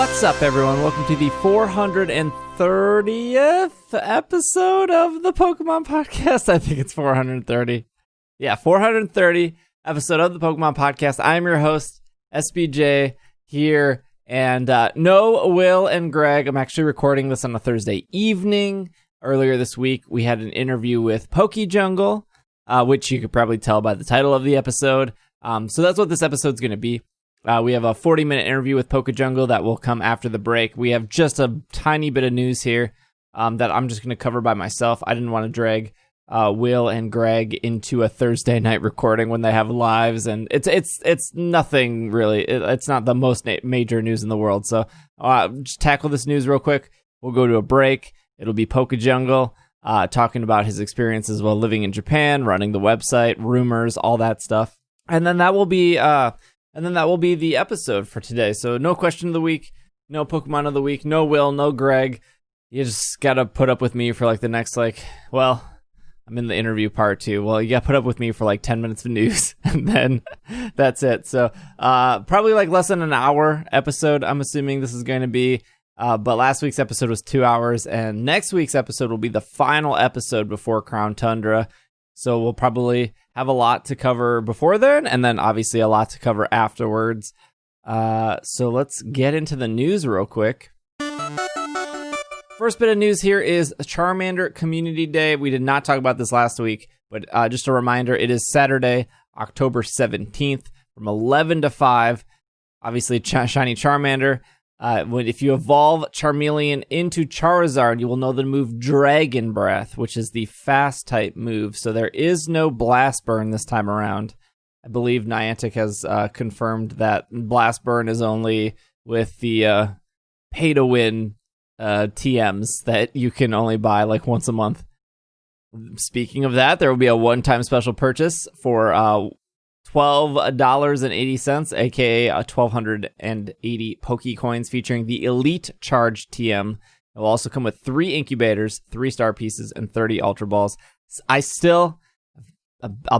What's up, everyone? Welcome to the 430th episode of the Pokemon Podcast. I think it's 430. Yeah, 430 episode of the Pokemon Podcast. I'm your host, SBJ, here. And no Will and Greg. I'm actually recording this on a Thursday evening. Earlier this week, we had an interview with PokeJungle, which you could probably tell by the title of the episode. So that's what this episode's going to be. We have a 40-minute interview with PokeJungle that will come after the break. We have just a tiny bit of news here that I'm just going to cover by myself. I didn't want to drag Will and Greg into a Thursday night recording when they have lives, and it's nothing really. It's not the most major news in the world. So just tackle this news real quick. We'll go to a break. It'll be PokeJungle talking about his experiences while living in Japan, running the website, rumors, all that stuff, and then that will be the episode for today. So no question of the week, no Pokemon of the week, no Will, no Greg. You just got to put up with me for like the next, I'm in the interview part too. Well, you got to put up with me for like 10 minutes of news and then that's it. So probably like less than an hour episode, I'm assuming this is going to be. But last week's episode was 2 hours, and next week's episode will be the final episode before Crown Tundra. So we'll probably have a lot to cover before then, and then obviously a lot to cover afterwards. So let's get into the news real quick. First bit of news here is Charmander Community Day. We did not talk about this last week, but just a reminder, it is Saturday, October 17th from 11 to 5. Obviously, Shiny Charmander. If you evolve Charmeleon into Charizard, you will know the move Dragon Breath, which is the fast type move. So there is no Blast Burn this time around. I believe Niantic has confirmed that Blast Burn is only with the pay to win TMs that you can only buy like once a month. Speaking of that, there will be a one-time special purchase for $12.80, aka 1,280 Pokecoins, featuring the Elite Charge TM. It will also come with 3 incubators, 3 star pieces, and 30 Ultra Balls. I'll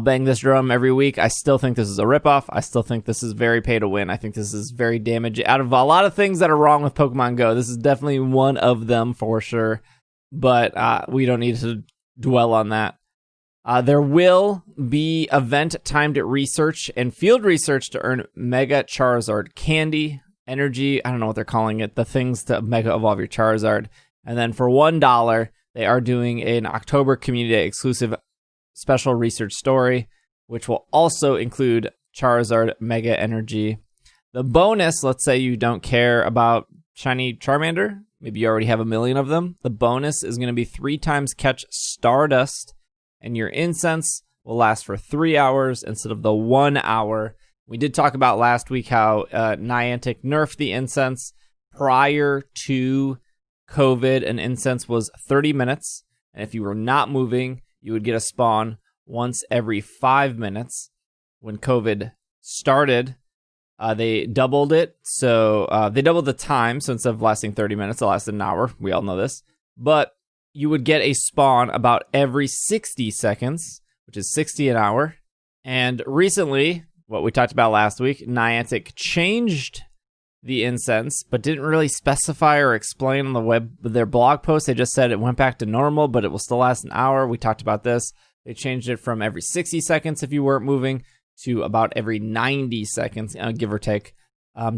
bang this drum every week. I still think this is a ripoff. I still think this is very pay to win. I think this is very damaging. Out of a lot of things that are wrong with Pokemon Go, this is definitely one of them for sure. But we don't need to dwell on that. There will be event-timed research and field research to earn Mega Charizard Candy, Energy, I don't know what they're calling it, the things to Mega Evolve your Charizard. And then for $1, they are doing an October Community Day exclusive special research story, which will also include Charizard Mega Energy. The bonus, let's say you don't care about Shiny Charmander, maybe you already have 1 million of them, the bonus is going to be 3 times catch Stardust, and your incense will last for 3 hours instead of the 1 hour. We did talk about last week how Niantic nerfed the incense. Prior to COVID, an incense was 30 minutes. And if you were not moving, you would get a spawn once every 5 minutes. When COVID started, they doubled it. So they doubled the time. So instead of lasting 30 minutes, it lasted an hour. We all know this. But you would get a spawn about every 60 seconds, which is 60 an hour. And recently, what we talked about last week, Niantic changed the incense, but didn't really specify or explain on their blog post. They just said it went back to normal, but it will still last an hour. We talked about this. They changed it from every 60 seconds if you weren't moving to about every 90 seconds, give or take,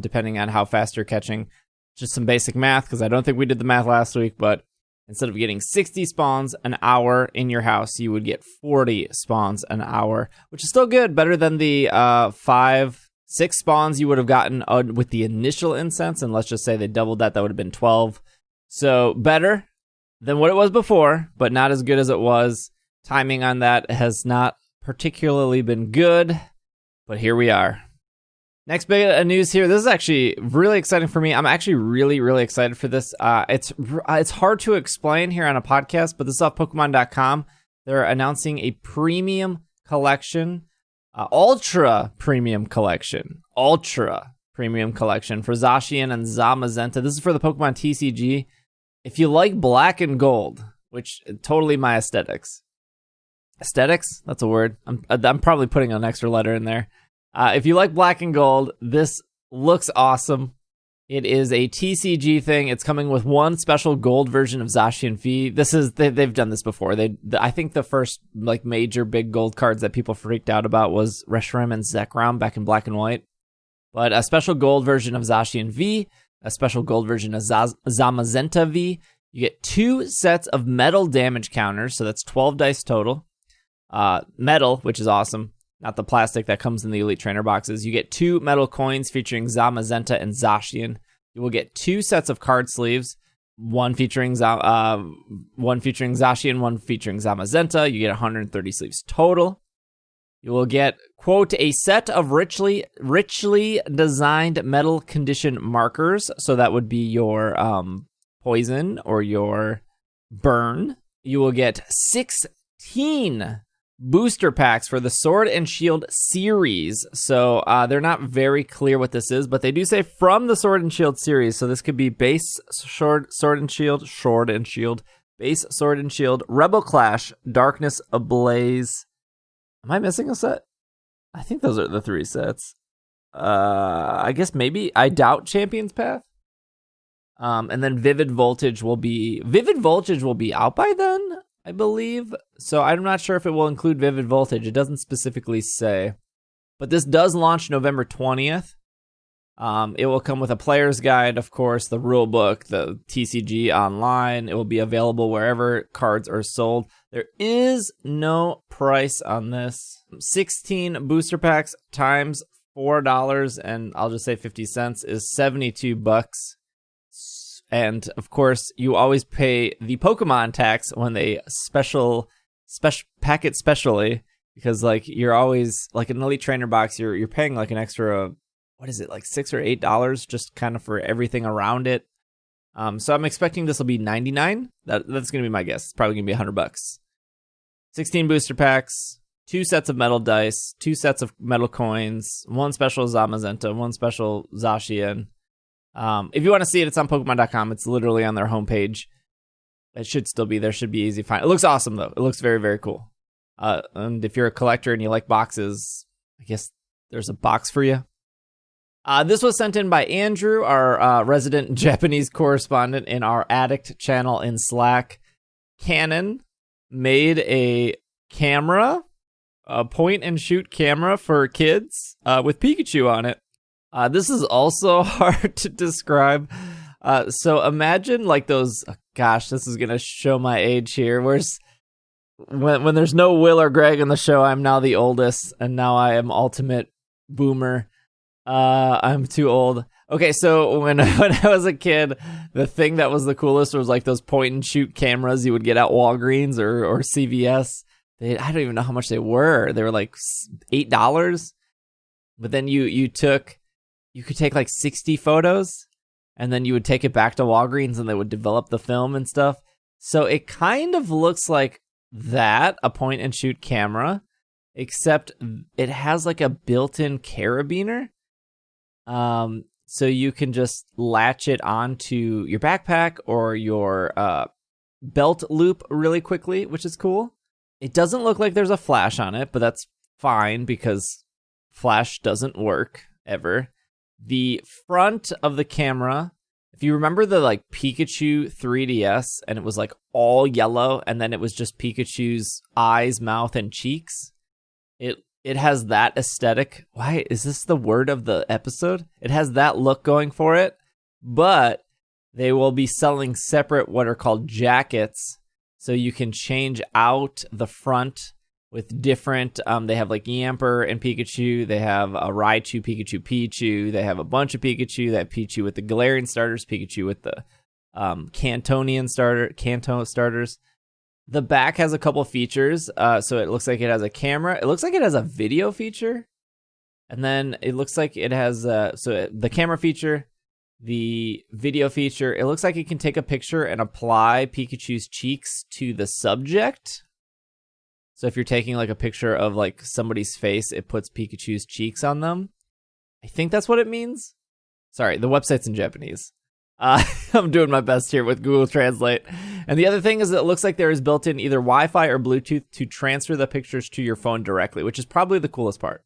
depending on how fast you're catching. Just some basic math, because I don't think we did the math last week, but instead of getting 60 spawns an hour in your house, you would get 40 spawns an hour, which is still good. Better than the 5-6 spawns you would have gotten with the initial incense. And let's just say they doubled that. That would have been 12. So better than what it was before, but not as good as it was. Timing on that has not particularly been good, but here we are. Next bit of news here. This is actually really exciting for me. I'm actually really, really excited for this. It's hard to explain here on a podcast, but this is off Pokemon.com. They're announcing a premium collection, ultra premium collection for Zacian and Zamazenta. This is for the Pokemon TCG. If you like black and gold, which totally my aesthetics. Aesthetics? That's a word. I'm probably putting an extra letter in there. If you like black and gold, this looks awesome. It is a TCG thing. It's coming with one special gold version of Zacian V. They've done this before. I think the first like major big gold cards that people freaked out about was Reshiram and Zekrom back in black and white. But a special gold version of Zacian V, a special gold version of Zamazenta V. You get 2 sets of metal damage counters, so that's 12 dice total. Metal, which is awesome. Not the plastic that comes in the Elite Trainer boxes. You get 2 metal coins featuring Zamazenta and Zacian. You will get 2 sets of card sleeves, one featuring Zacian, one featuring Zamazenta. You get 130 sleeves total. You will get, quote, a set of richly designed metal condition markers. So that would be your poison or your burn. You will get 16 booster packs for the Sword and Shield series. So they're not very clear what this is, but they do say from the Sword and Shield series. So this could be base Sword and Shield, base Sword and Shield, Rebel Clash, Darkness Ablaze. Am I missing a set? I think those are the 3 sets. I guess maybe. I doubt Champion's Path. And then Vivid Voltage will be out by then, I believe. So I'm not sure if it will include Vivid Voltage. It doesn't specifically say. But this does launch November 20th. It will come with a player's guide, of course, the rule book, the TCG online. It will be available wherever cards are sold. There is no price on this. 16 booster packs times $4, and I'll just say 50 cents is $72. And of course, you always pay the Pokemon tax when they pack it specially, because like you're always like an Elite Trainer box, you're paying like an extra, what is it, like $6 or $8 just kind of for everything around it. So I'm expecting this will be $99. That's gonna be my guess. It's probably gonna be $100. 16 booster packs, 2 sets of metal dice, 2 sets of metal coins, 1 special Zamazenta, 1 special Zacian. If you want to see it, it's on Pokemon.com. It's literally on their homepage. It should still be there. Should be easy to find. It looks awesome, though. It looks very, very cool. And if you're a collector and you like boxes, I guess there's a box for you. This was sent in by Andrew, our resident Japanese correspondent in our Addict channel in Slack. Canon made a camera, a point-and-shoot camera for kids with Pikachu on it. This is also hard to describe. So imagine like those, gosh, this is going to show my age here. When there's no Will or Greg in the show, I'm now the oldest, and now I am ultimate boomer. I'm too old. Okay, so when I was a kid, the thing that was the coolest was like those point-and-shoot cameras you would get at Walgreens or CVS. I don't even know how much they were. They were like $8. But then you could take like 60 photos, and then you would take it back to Walgreens, and they would develop the film and stuff. So it kind of looks like that, a point-and-shoot camera, except it has like a built-in carabiner. So you can just latch it onto your backpack or your belt loop really quickly, which is cool. It doesn't look like there's a flash on it, but that's fine because flash doesn't work ever. The front of the camera, if you remember the like Pikachu 3DS and it was like all yellow and then it was just Pikachu's eyes, mouth, and cheeks, it has that aesthetic. Why is this the word of the episode? It has that look going for it, but they will be selling separate what are called jackets, so you can change out the front with different, they have like Yamper and Pikachu, they have a Raichu, Pikachu, Pichu, they have a bunch of Pikachu, that Pichu with the Galarian starters, Pikachu with the Kanto starters. The back has a couple features, so it looks like it has a camera, it looks like it has a video feature, and then it looks like it has, the camera feature, the video feature, it looks like it can take a picture and apply Pikachu's cheeks to the subject. So if you're taking like a picture of like somebody's face, it puts Pikachu's cheeks on them. I think that's what it means. Sorry, the website's in Japanese. I'm doing my best here with Google Translate. And the other thing is that it looks like there is built in either Wi-Fi or Bluetooth to transfer the pictures to your phone directly, which is probably the coolest part.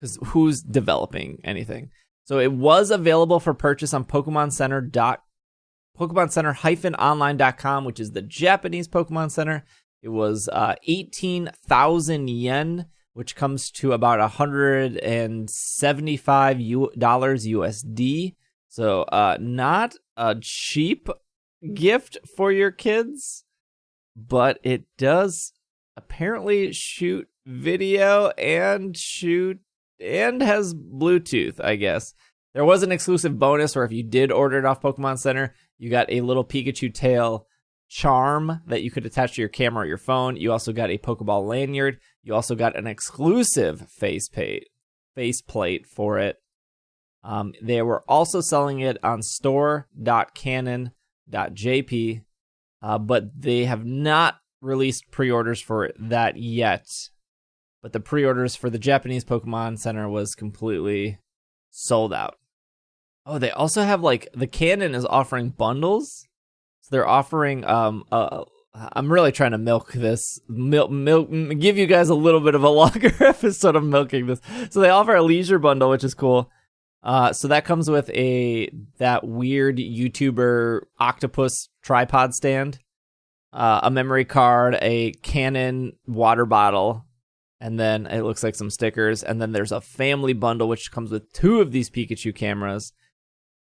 Because who's developing anything? So it was available for purchase on PokemonCenter-online.com, which is the Japanese Pokemon Center. It was 18,000 yen, which comes to about $175 USD. So not a cheap gift for your kids, but it does apparently shoot video and has Bluetooth, I guess. There was an exclusive bonus where if you did order it off Pokemon Center, you got a little Pikachu tail charm that you could attach to your camera or your phone. You also got a Pokeball lanyard. You also got an exclusive faceplate for it. They were also selling it on store.canon.jp, but they have not released pre-orders for that yet. But the pre-orders for the Japanese Pokemon Center was completely sold out. Oh, they also have, like, the Canon is offering bundles. So they're offering, I'm really trying to milk this, give you guys a little bit of a longer episode of milking this. So they offer a leisure bundle, which is cool. So that comes with that weird YouTuber octopus tripod stand, a memory card, a Canon water bottle, and then it looks like some stickers. And then there's a family bundle, which comes with 2 of these Pikachu cameras.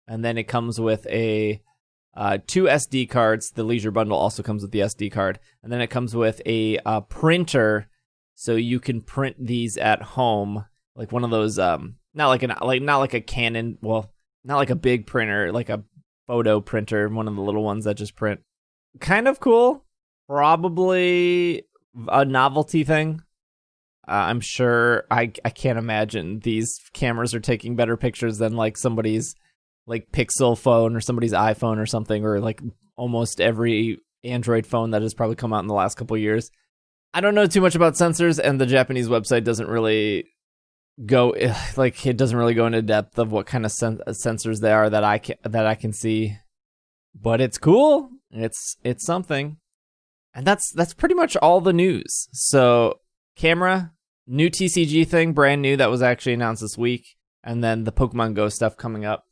And then it comes with 2 SD cards. The leisure bundle also comes with the SD card. And then it comes with a printer, so you can print these at home, like one of those, not like a Canon, well, not like a big printer, like a photo printer, one of the little ones that just print. Kind of cool. Probably a novelty thing. I'm sure I can't imagine these cameras are taking better pictures than like somebody's like Pixel phone or somebody's iPhone or something, or like almost every Android phone that has probably come out in the last couple of years. I don't know too much about sensors, and the Japanese website doesn't really go into depth of what kind of sensors they are that I can see. But it's cool. It's something. And that's pretty much all the news. So, camera, new TCG thing, brand new, that was actually announced this week, and then the Pokemon GO stuff coming up.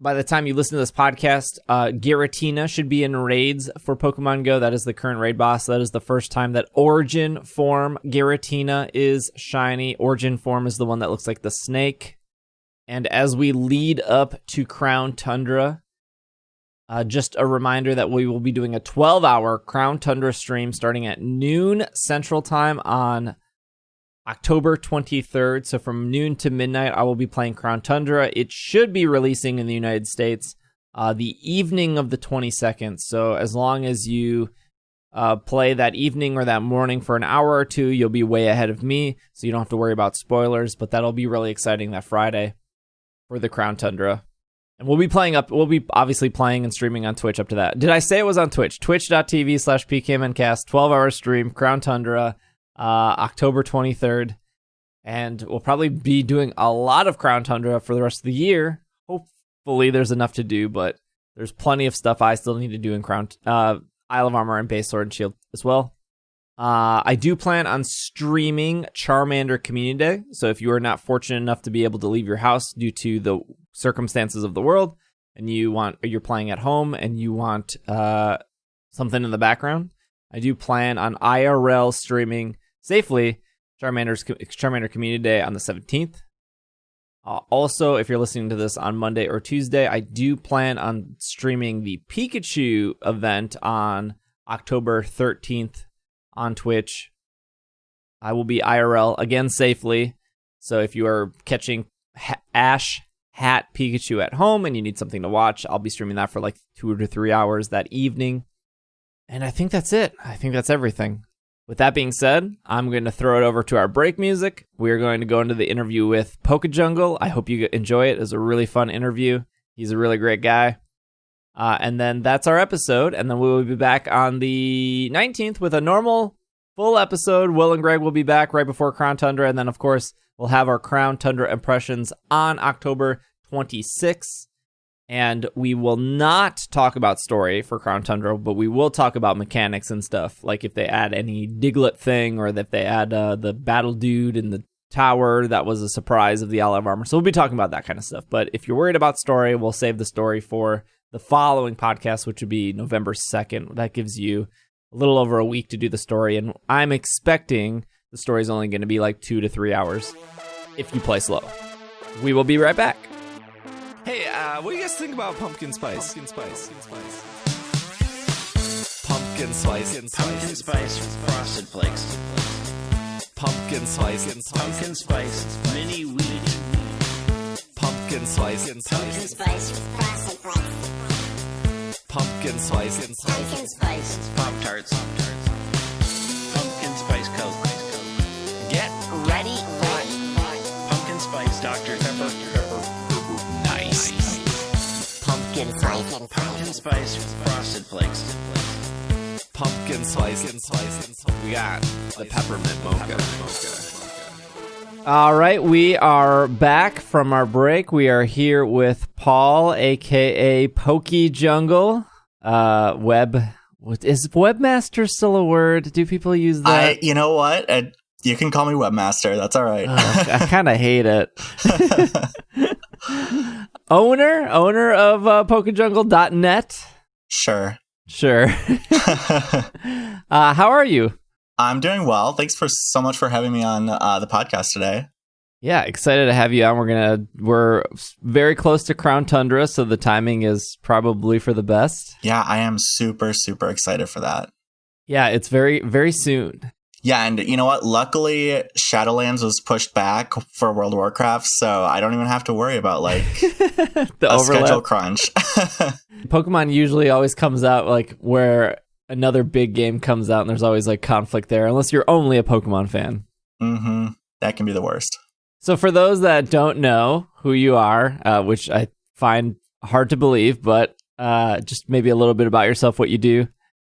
By the time you listen to this podcast, Giratina should be in raids for Pokemon GO. That is the current raid boss. That is the first time that Origin Form Giratina is shiny. Origin Form is the one that looks like the snake. And as we lead up to Crown Tundra, just a reminder that we will be doing a 12-hour Crown Tundra stream starting at noon Central Time on October 23rd. So from noon to midnight, I will be playing Crown Tundra. It should be releasing in the United States the evening of the 22nd. So as long as you play that evening or that morning for an hour or two, you'll be way ahead of me. So you don't have to worry about spoilers. But that'll be really exciting that Friday for the Crown Tundra. And we'll be obviously playing and streaming on Twitch up to that. Did I say it was on Twitch? Twitch.tv/PKMNcast, 12-hour stream, Crown Tundra. October 23rd, and we'll probably be doing a lot of Crown Tundra for the rest of the year. Hopefully there's enough to do, but there's plenty of stuff I still need to do in Isle of Armor and Base Sword and Shield as well. I do plan on streaming Charmander Community Day, so if you are not fortunate enough to be able to leave your house due to the circumstances of the world, and you're playing at home and you want something in the background, I do plan on IRL streaming safely Charmander Community Day on the 17th. Also, if you're listening to this on Monday or Tuesday, I do plan on streaming the Pikachu event on October 13th on Twitch. I will be IRL again safely. So if you are catching Ash Hat Pikachu at home and you need something to watch, I'll be streaming that for like 2 to 3 hours that evening. And I think that's it. I think that's everything. With that being said, I'm going to throw it over to our break music. We're going to go into the interview with PokeJungle. I hope you enjoy it. It was a really fun interview. He's a really great guy. And then that's our episode. And then we will be back on the 19th with a normal full episode. Will and Greg will be back right before Crown Tundra. And then, of course, we'll have our Crown Tundra impressions on October 26th. And we will not talk about story for Crown Tundra, but we will talk about mechanics and stuff. Like if they add any Diglett thing, or if they add the Battle Dude in the tower that was a surprise of the Olive Armor. So we'll be talking about that kind of stuff. But if you're worried about story, we'll save the story for the following podcast, which would be November 2nd. That gives you a little over a week to do the story. And I'm expecting the story is only going to be like 2 to 3 hours if you play slow. We will be right back. Hey, what do you guys think about pumpkin spice? Pumpkin spice. Pumpkin spice frosted flakes. Pumpkin spice. Pumpkin spice mini wheat. Pumpkin spice. Pumpkin spice frosted flakes. Pumpkin spice. Pumpkin spice Pop Tarts. Pumpkin spice Coke. Get ready for pumpkin spice Dr. Pepper. Nice. Pumpkin spice frosted flakes. Pumpkin spice. We got the peppermint mocha. All right, we are back from our break. We are here with Paul, aka PokeJungle. Is webmaster still a word? Do people use that? You know what? You can call me webmaster. That's all right. I kind of hate it. owner of PokeJungle.net. Sure. How are you? I'm doing well. Thanks so much for having me on the podcast today. Yeah, excited to have you on. We're very close to Crown Tundra, so the timing is probably for the best. Yeah, I am super, super excited for that. Yeah, it's very, very soon. Yeah, and you know what? Luckily, Shadowlands was pushed back for World of Warcraft, so I don't even have to worry about like the a overlap. schedule crunch. Pokemon usually always comes out like where another big game comes out, and there's always like conflict there, unless you're only a Pokemon fan. Mm-hmm. That can be the worst. So for those that don't know who you are, which I find hard to believe, but just maybe a little bit about yourself, what you do.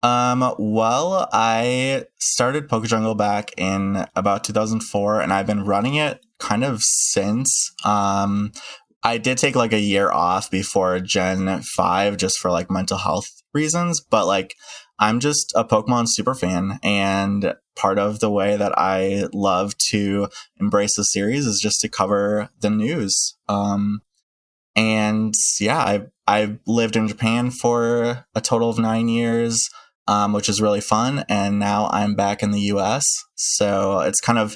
Well, I started PokeJungle back in about 2004, and I've been running it kind of since. I did take like a year off before Gen 5 just for like mental health reasons, but like I'm just a Pokemon super fan, and part of the way that I love to embrace the series is just to cover the news. And yeah, I've lived in Japan for a total of 9 years. Which is really fun, and now I'm back in the U.S. So it's kind of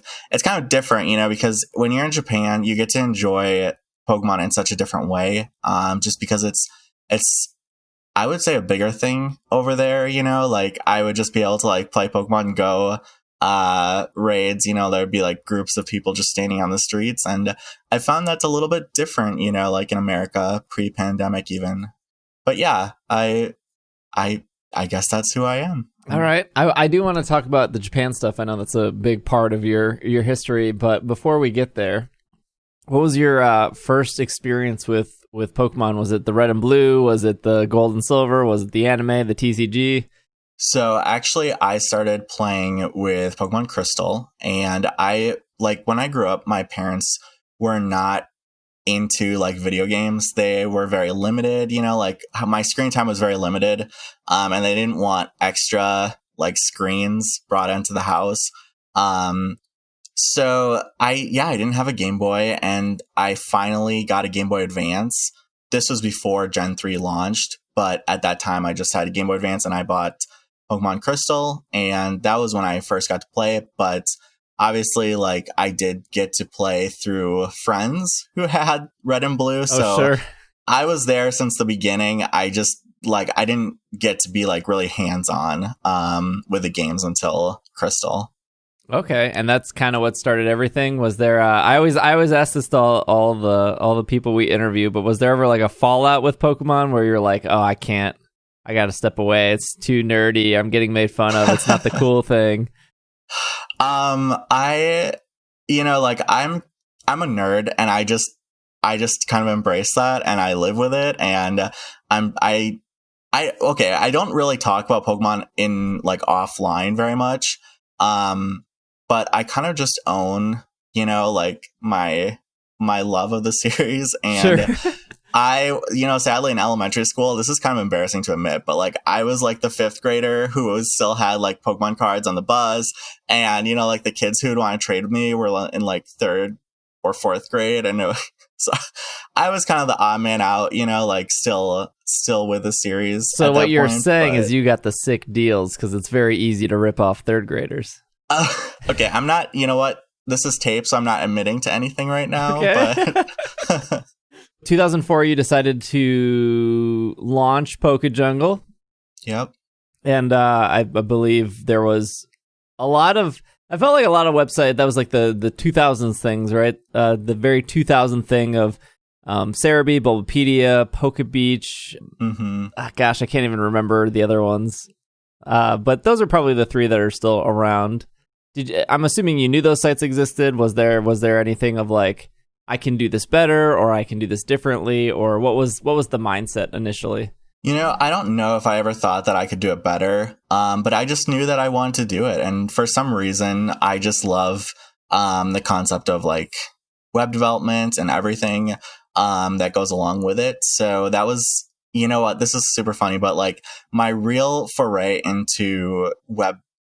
different, you know, because when you're in Japan, you get to enjoy Pokemon in such a different way. Just because it's I would say a bigger thing over there, you know, like I would just be able to like play Pokemon GO raids, you know, there'd be like groups of people just standing on the streets, and I found that's a little bit different, you know, like in America pre-pandemic even. But yeah, I guess that's who I am. All right. I do want to talk about the Japan stuff. I know that's a big part of your history, but before we get there, what was your first experience with Pokemon? Was it the red and blue? Was it the gold and silver? Was it the anime, the TCG? So actually, I started playing with Pokemon Crystal, and when I grew up, my parents were not into like video games. They were very limited, you know, like my screen time was very limited, and they didn't want extra like screens brought into the house. So I didn't have a Game Boy, and I finally got a Game Boy Advance. This was before Gen 3 launched, but at that time I just had a Game Boy Advance, and I bought Pokemon Crystal, and that was when I first got to play it. But obviously, like, I did get to play through friends who had red and blue. So sure. I was there since the beginning. I just, like, I didn't get to be, like, really hands-on with the games until Crystal. Okay, and that's kind of what started everything. Was there? I always ask this to all the people we interview, but was there ever like a fallout with Pokemon where you're like, oh, I can't, I got to step away. It's too nerdy. I'm getting made fun of. It's not the cool thing. You know, like I'm a nerd, and I just kind of embrace that, and I live with it, and I don't really talk about Pokemon in like offline very much. But I kind of just own, you know, like my love of the series. And Sure. Sadly in elementary school, this is kind of embarrassing to admit, but like I was like the fifth grader who still had like Pokemon cards on the bus. And, like the kids who would want to trade with me were in like third or fourth grade. And so I was kind of the odd man out, like still with the series. So what you're saying is you got the sick deals because it's very easy to rip off third graders. Okay, I'm not, you know what? This is tape, so I'm not admitting to anything right now. Okay. But 2004, you decided to launch PokeJungle. Yep. And I believe there was I felt like a lot of website that was like the 2000s things, right? The very 2000 thing of Cerebi, Bulbapedia, PokeBeach. Mm-hmm. Gosh, I can't even remember the other ones. But those are probably the three that are still around. I'm assuming you knew those sites existed. Was there anything of like, I can do this better, or I can do this differently, or what was the mindset initially? I don't know if I ever thought that I could do it better, but I just knew that I wanted to do it. And for some reason, I just love the concept of like web development and everything that goes along with it. So that was, this is super funny, but like my real foray into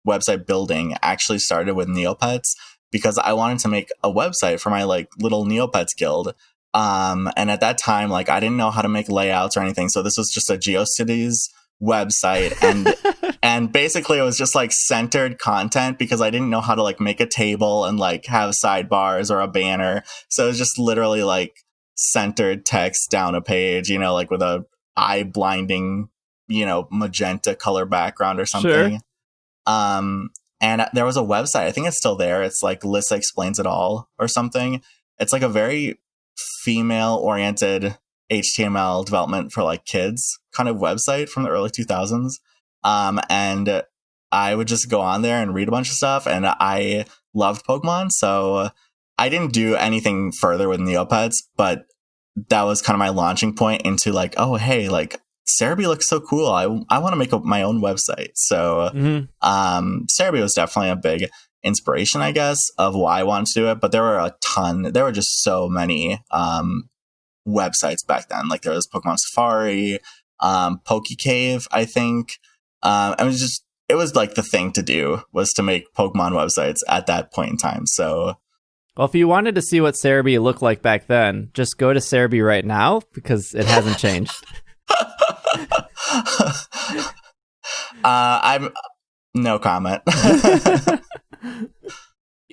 website building actually started with Neopets, because I wanted to make a website for my like little Neopets guild. And at that time, like I didn't know how to make layouts or anything. So this was just a GeoCities website. And basically it was just like centered content, because I didn't know how to like make a table and like have sidebars or a banner. So it was just literally like centered text down a page, like with a eye blinding, magenta color background or something. Sure. And there was a website, I think it's still there. It's like Lissa Explains It All or something. It's like a very female oriented HTML development for like kids kind of website from the early 2000s. And I would just go on there and read a bunch of stuff, and I loved Pokemon. So I didn't do anything further with Neopets, but that was kind of my launching point into like, oh, hey, like Cerebi looks so cool. I want to make my own website. So Cerebi was definitely a big inspiration, I guess, of why I wanted to do it. But there were just so many websites back then. Like there was Pokemon Safari, PokeCave, I think. It was like the thing to do was to make Pokemon websites at that point in time. So, well, if you wanted to see what Cerebi looked like back then, just go to Cerebi right now, because it hasn't changed. I'm no comment.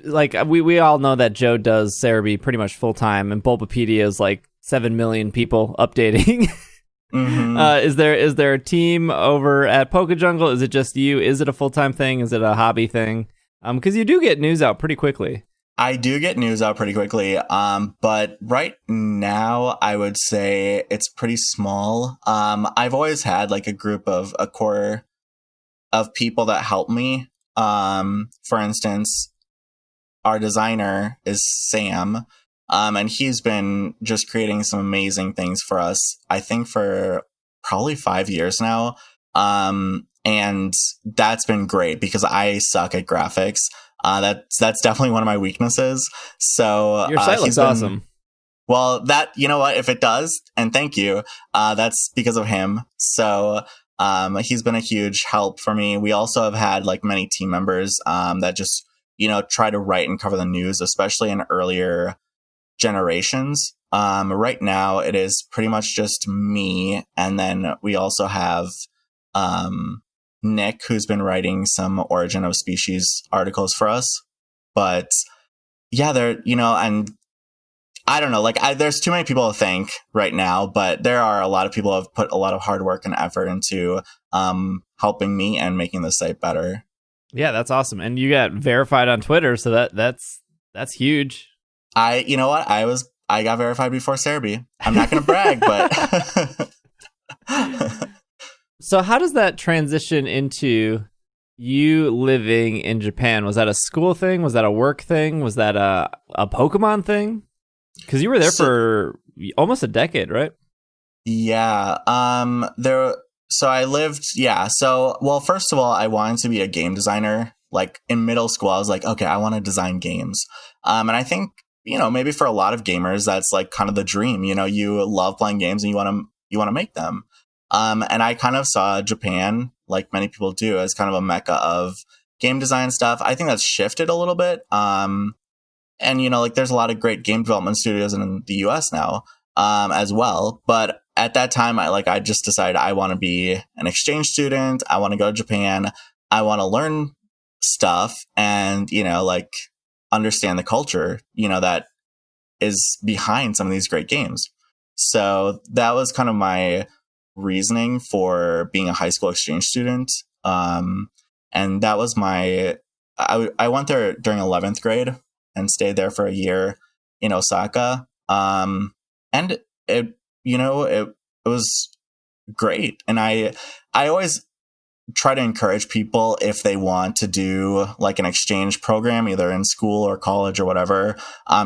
Like we all know that Joe does Cerebi pretty much full time, and Bulbapedia is like 7 million people updating. Mm-hmm. Is there a team over at PokeJungle? Is it just you? Is it a full time thing? Is it a hobby thing? Because you do get news out pretty quickly. I do get news out pretty quickly. But right now, I would say it's pretty small. I've always had like a core of people that help me. For instance, our designer is Sam. And he's been just creating some amazing things for us, I think, for probably 5 years now. And that's been great because I suck at graphics. That's definitely one of my weaknesses. So your site looks awesome. Well, you know what? If it does, and thank you, that's because of him. So he's been a huge help for me. We also have had like many team members that just, try to write and cover the news, especially in earlier generations. Right now it is pretty much just me, and then we also have Nick, who's been writing some Origin of Species articles for us. But yeah, and I don't know, like there's too many people to thank right now, but there are a lot of people who have put a lot of hard work and effort into helping me and making the site better. Yeah, that's awesome. And you got verified on Twitter, so that's huge. You know what? I got verified before Cerebi. I'm not going to brag, but. So how does that transition into you living in Japan? Was that a school thing? Was that a work thing? Was that a Pokemon thing? Because you were there for almost a decade, right? Yeah. So I lived. Yeah. So, well, first of all, I wanted to be a game designer. Like in middle school, I was like, okay, I want to design games. And I think maybe for a lot of gamers, that's like kind of the dream. You love playing games and you want to make them. And I kind of saw Japan, like many people do, as kind of a mecca of game design stuff. I think that's shifted a little bit. And like there's a lot of great game development studios in the US now, as well. But at that time, I just decided I want to be an exchange student. I want to go to Japan. I want to learn stuff and, like understand the culture, that is behind some of these great games. So that was kind of my reasoning for being a high school exchange student. And that was I went there during 11th grade and stayed there for a year in Osaka. And it was great. And I always try to encourage people, if they want to do like an exchange program, either in school or college or whatever,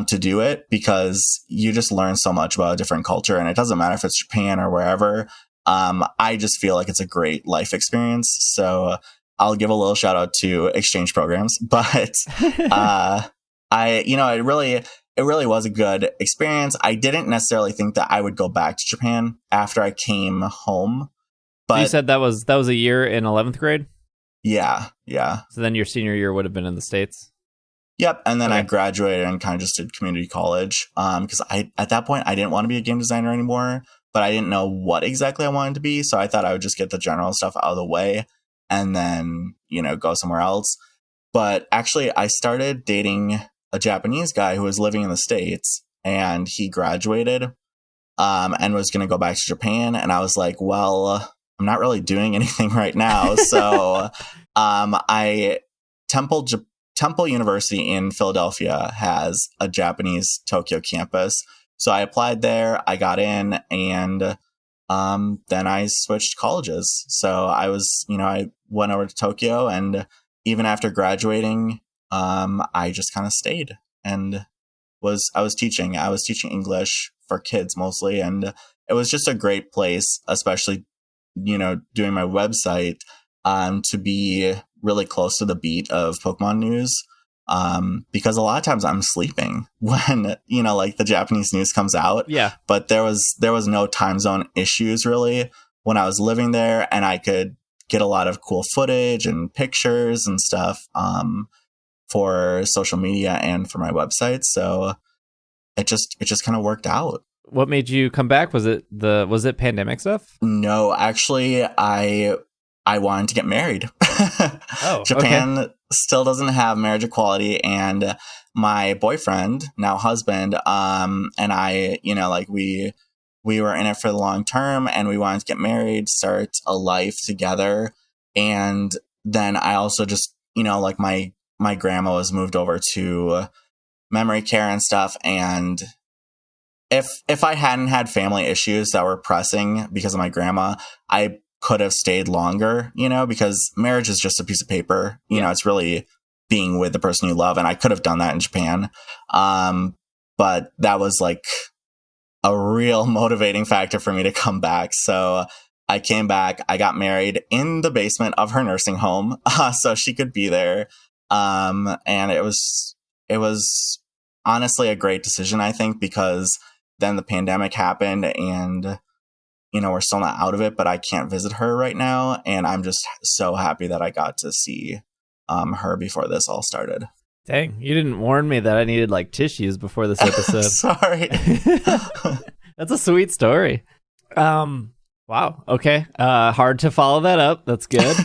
to do it, because you just learn so much about a different culture. And it doesn't matter if it's Japan or wherever. I just feel like it's a great life experience. So I'll give a little shout out to exchange programs, but, it really was a good experience. I didn't necessarily think that I would go back to Japan after I came home. But you said that was a year in 11th grade? Yeah. So then your senior year would have been in the States? Yep. And then I graduated and kind of just did community college. Because at that point, I didn't want to be a game designer anymore, but I didn't know what exactly I wanted to be. So I thought I would just get the general stuff out of the way and then, go somewhere else. But actually, I started dating a Japanese guy who was living in the States, and he graduated and was going to go back to Japan. And I was like, well, I'm not really doing anything right now. So Temple University in Philadelphia has a Japanese Tokyo campus. So I applied there, I got in, and then I switched colleges. So I went over to Tokyo, and even after graduating, I just kind of stayed and I was teaching English for kids mostly. And it was just a great place, especially, doing my website, to be really close to the beat of Pokemon news. Because a lot of times I'm sleeping when, like the Japanese news comes out. Yeah. But there was no time zone issues really when I was living there, and I could get a lot of cool footage and pictures and stuff, for social media and for my website. So it just kind of worked out. What made you come back? Was it pandemic stuff? No, actually, I wanted to get married. Oh, Japan still doesn't have marriage equality, and my boyfriend, now husband, and I, we were in it for the long term, and we wanted to get married, start a life together. And then I also just, like my grandma was moved over to memory care and stuff, and if I hadn't had family issues that were pressing because of my grandma, I could have stayed longer, because marriage is just a piece of paper. It's really being with the person you love. And I could have done that in Japan. But that was like a real motivating factor for me to come back. So I came back, I got married in the basement of her nursing home, so she could be there. And it was honestly a great decision, I think, because then the pandemic happened, and we're still not out of it, but I can't visit her right now. And I'm just so happy that I got to see her before this all started. Dang, you didn't warn me that I needed like tissues before this episode. Sorry. That's a sweet story. Wow. Okay. Hard to follow that up. That's good.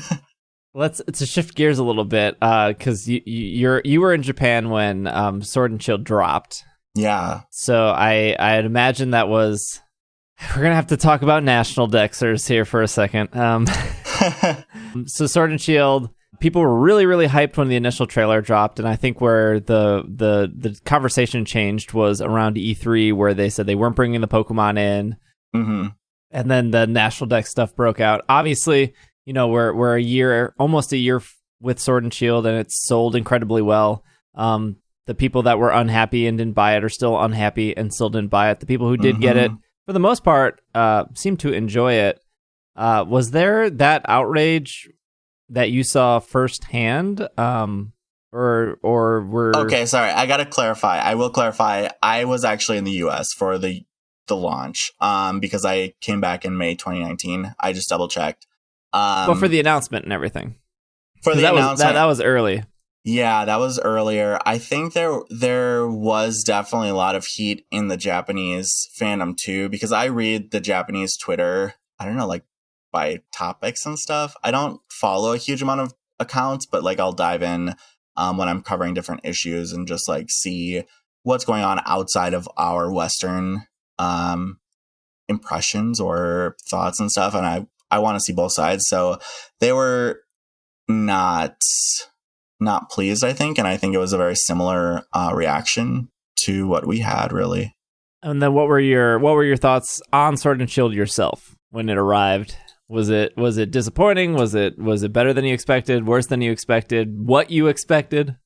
Let's shift gears a little bit, because you were in Japan when Sword and Shield dropped. Yeah. So I'd imagine that was. We're gonna have to talk about national dexers here for a second. So Sword and Shield, people were really, really hyped when the initial trailer dropped, and I think where the conversation changed was around E3, where they said they weren't bringing the Pokemon in, and then the national dex stuff broke out. Obviously, we're almost a year with Sword and Shield, and it's sold incredibly well. The people that were unhappy and didn't buy it are still unhappy and still didn't buy it. The people who did get it, for the most part, seemed to enjoy it. Was there that outrage that you saw firsthand or were Okay, sorry. I gotta clarify. I will clarify. I was actually in the US for the launch. Because I came back in May 2019. I just double checked. well, for the announcement and everything. For the that announcement, that was early. yeah, that was earlier. I think there was definitely a lot of heat in the Japanese fandom too, because I read the Japanese Twitter, I don't know, like by topics and stuff. I don't follow a huge amount of accounts, but like I'll dive in when I'm covering different issues and just like see what's going on outside of our Western impressions or thoughts and stuff. And I want to see both sides. So they were not pleased, I think. And I think it was a very similar reaction to what we had, really. And then what were your thoughts on Sword and Shield yourself when it arrived? Was it disappointing? Was it better than you expected? Worse than you expected? What you expected?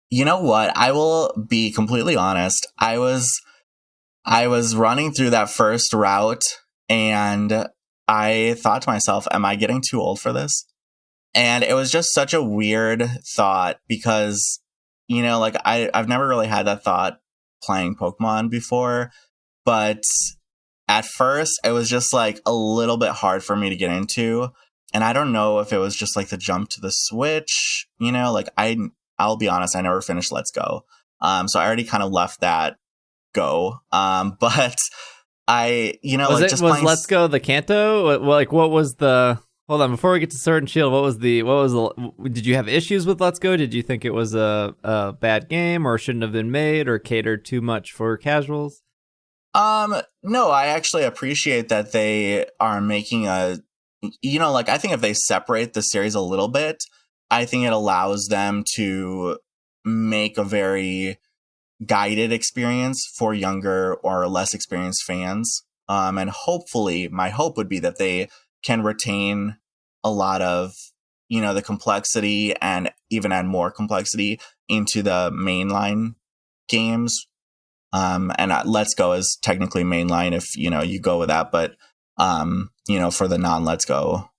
You know what? I will be completely honest. I was running through that first route and I thought to myself, am I getting too old for this? And it was just such a weird thought because, you know, like I've never really had that thought playing Pokemon before, but at first it was just like a little bit hard for me to get into. And I don't know if it was just like the jump to the Switch, you know, like I'll be honest, I never finished Let's Go. So I already kind of left that go. But I, you know, was Let's Go the Kanto? Like, what was the? Hold on, before we get to Sword and Shield, what was the? Did you have issues with Let's Go? Did you think it was a bad game or shouldn't have been made or catered too much for casuals? No, I actually appreciate that they are making you know, like I think if they separate the series a little bit, I think it allows them to make a very guided experience for younger or less experienced fans. And hopefully, my hope would be that they can retain a lot of, you know, the complexity and even add more complexity into the mainline games. And Let's Go is technically mainline if, you know, you go with that, but, you know, for the non-Let's Go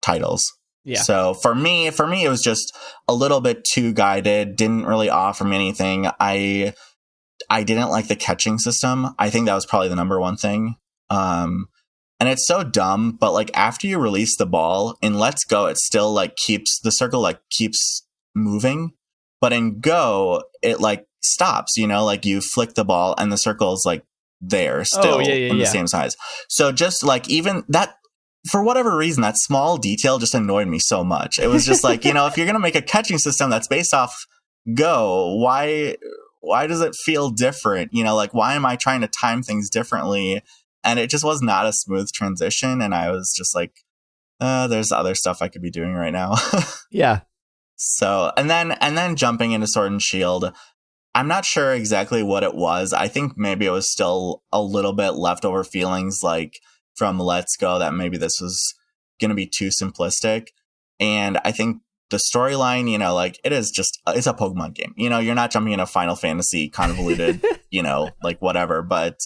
titles. Yeah. So for me, it was just a little bit too guided, didn't really offer me anything. I didn't like the catching system. I think that was probably the number one thing. And it's so dumb, but like after you release the ball in Let's Go, it still like the circle like keeps moving. But in Go, it like stops, you know, like you flick the ball and the circle is like there still the same size. So just like even that, for whatever reason, that small detail just annoyed me so much. It was just like, you know, if you're going to make a catching system that's based off Go, why does it feel different? You know, like why am I trying to time things differently? And it just was not a smooth transition. And I was just like, there's other stuff I could be doing right now. Yeah. So, and then jumping into Sword and Shield, I'm not sure exactly what it was. I think maybe it was still a little bit leftover feelings like from Let's Go that maybe this was going to be too simplistic. And I think the storyline, you know, like it's a Pokemon game. You know, you're not jumping into Final Fantasy convoluted, you know, like whatever. But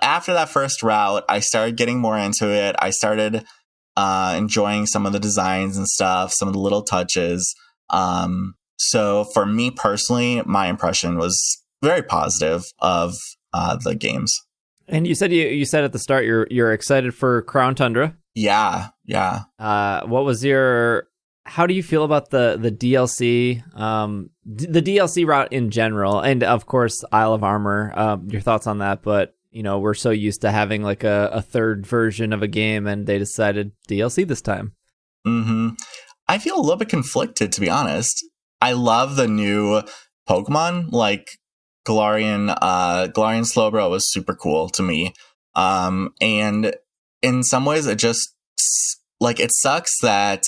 after that first route, I started getting more into it. I started enjoying some of the designs and stuff, some of the little touches. So for me personally, my impression was very positive of the games. And you said at the start you're excited for Crown Tundra. Yeah. What was how do you feel about the DLC? The DLC route in general, and of course Isle of Armor. Your thoughts on that? But you know, we're so used to having like a third version of a game, and they decided DLC this time. Mm-hmm. I feel a little bit conflicted, to be honest. I love the new Pokemon, like Galarian Slowbro was super cool to me. And in some ways it just like, it sucks that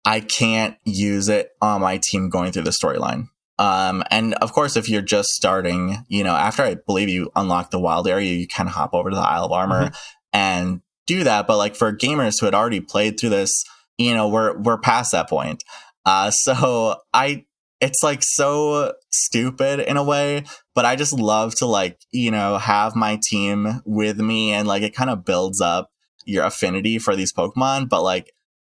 I can't use it on my team going through the storyline. And of course, if you're just starting, you know, after I believe you unlock the wild area, you can hop over to the Isle of Armor and do that. But like for gamers who had already played through this, you know, we're past that point. So it's like so stupid in a way, but I just love to like, you know, have my team with me and like it kind of builds up your affinity for these Pokemon. But like